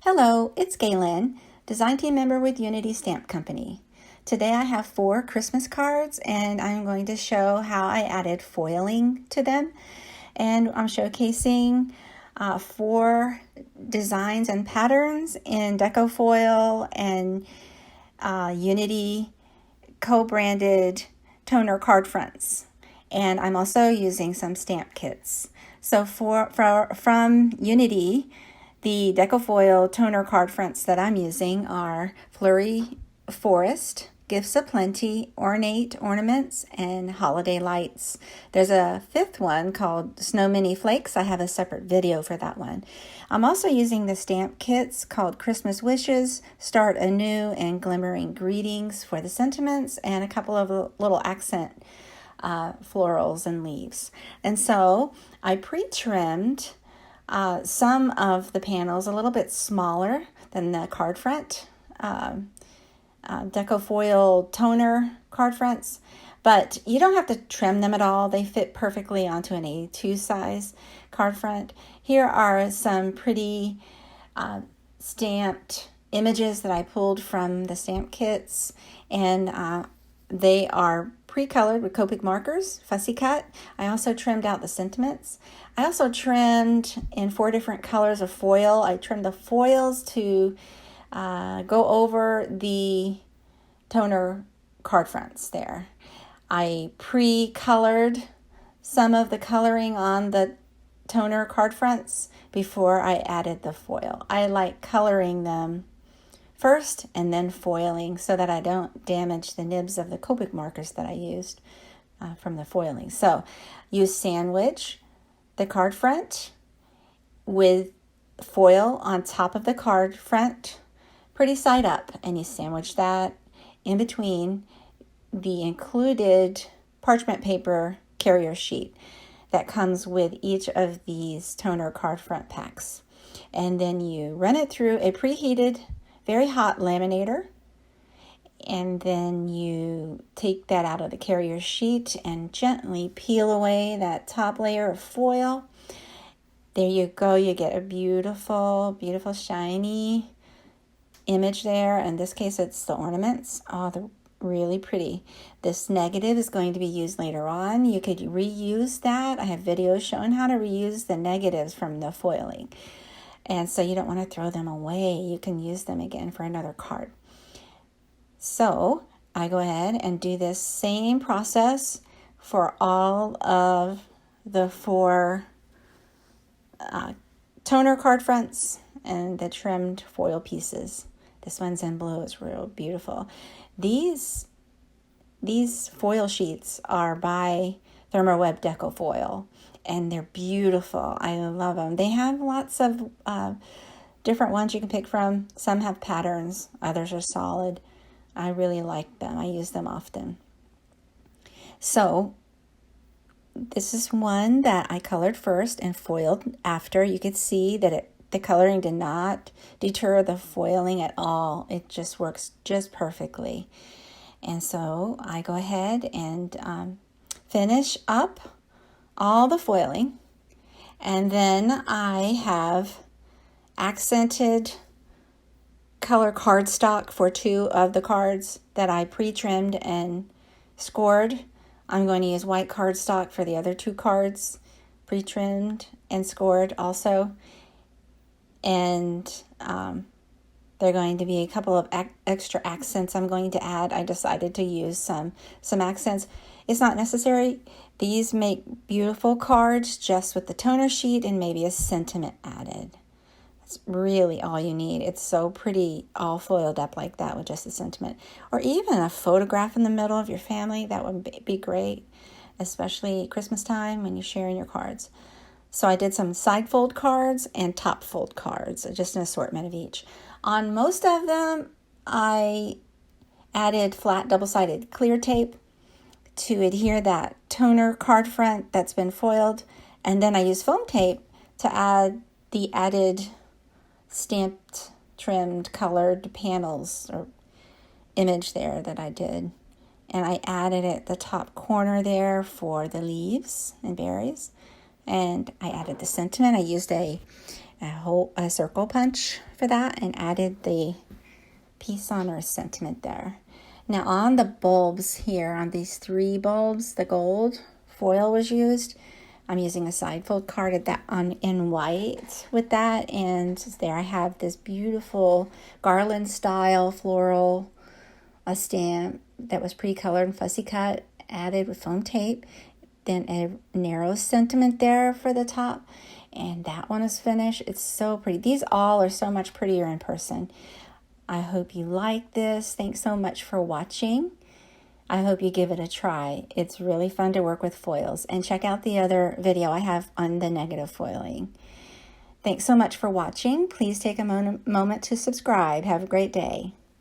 Hello, it's Galen, design team member with Unity Stamp Company. Today I have 4 Christmas cards and I'm going to show how I added foiling to them. And I'm showcasing 4 designs and patterns in Deco foil and Unity co-branded toner card fronts. And I'm also using some stamp kits. So from Unity, the Deco foil toner card fronts that I'm using are Flurry Forest, Gifts Aplenty, Ornate Ornaments, and Holiday Lights. There's a 5th one called Snow Mini Flakes. I have a separate video for that one. I'm also using the stamp kits called Christmas Wishes, Start Anew, and Glimmering Greetings for the sentiments, and a couple of little accent florals and leaves. And so I pre-trimmed some of the panels a little bit smaller than the card front Deco foil toner card fronts, but you don't have to trim them at all. They fit perfectly onto an A2 size card front. Here are some pretty stamped images that I pulled from the stamp kits, and they are pre-colored with Copic markers, fussy cut. I also trimmed out the sentiments. I also trimmed in 4 different colors of foil. I trimmed the foils to go over the toner card fronts there. I pre-colored some of the coloring on the toner card fronts before I added the foil. I like coloring them first and then foiling so that I don't damage the nibs of the Copic markers that I used from the foiling. So you sandwich the card front with foil on top of the card front, pretty side up, and you sandwich that in between the included parchment paper carrier sheet that comes with each of these toner card front packs. And then you run it through a preheated, very hot laminator, and then you take that out of the carrier sheet and gently peel away that top layer of foil. There you go, you get a beautiful, beautiful shiny image there. In this case, it's the ornaments. Oh, they're really pretty. This negative is going to be used later on. You could reuse that. I have videos showing how to reuse the negatives from the foiling. And so you don't want to throw them away. You can use them again for another card. So I go ahead and do this same process for all of the 4 toner card fronts and the trimmed foil pieces. This one's in blue. It's real beautiful. These foil sheets are by therm-o-web Deco foil, and they're beautiful. I love them. They have lots of different ones you can pick from. Some have patterns. Others are solid. I really like them. I use them often. So this is one that I colored first and foiled after. You could see that the coloring did not deter the foiling at all. It just works just perfectly. And so I go ahead and finish up all the foiling. And then I have accented color cardstock for 2 of the cards that I pre-trimmed and scored. I'm going to use white cardstock for the other 2 cards, pre-trimmed and scored also. And they're going to be a couple of extra accents I'm going to add. I decided to use some accents. It's not necessary. These make beautiful cards just with the toner sheet and maybe a sentiment added. That's really all you need. It's so pretty all foiled up like that with just a sentiment. Or even a photograph in the middle of your family. That would be great, especially Christmas time when you're sharing your cards. So I did some side fold cards and top fold cards, just an assortment of each. On most of them, I added flat double-sided clear tape to adhere that toner card front that's been foiled. And then I used foam tape to add the added stamped, trimmed, colored panels or image there that I did. And I added it at the top corner there for the leaves and berries. And I added the sentiment. I used a a circle punch for that and added the peace on earth sentiment there. Now on the bulbs here, on these 3 bulbs, the gold foil was used. I'm using a side fold card at that in white with that, and there I have this beautiful garland style floral stamp that was pre-colored and fussy cut, added with foam tape. Then a narrow sentiment there for the top, and that one is finished. It's so pretty. These all are so much prettier in person. I hope you like this. Thanks so much for watching. I hope you give it a try. It's really fun to work with foils. And check out the other video I have on the negative foiling. Thanks so much for watching. Please take a moment to subscribe. Have a great day.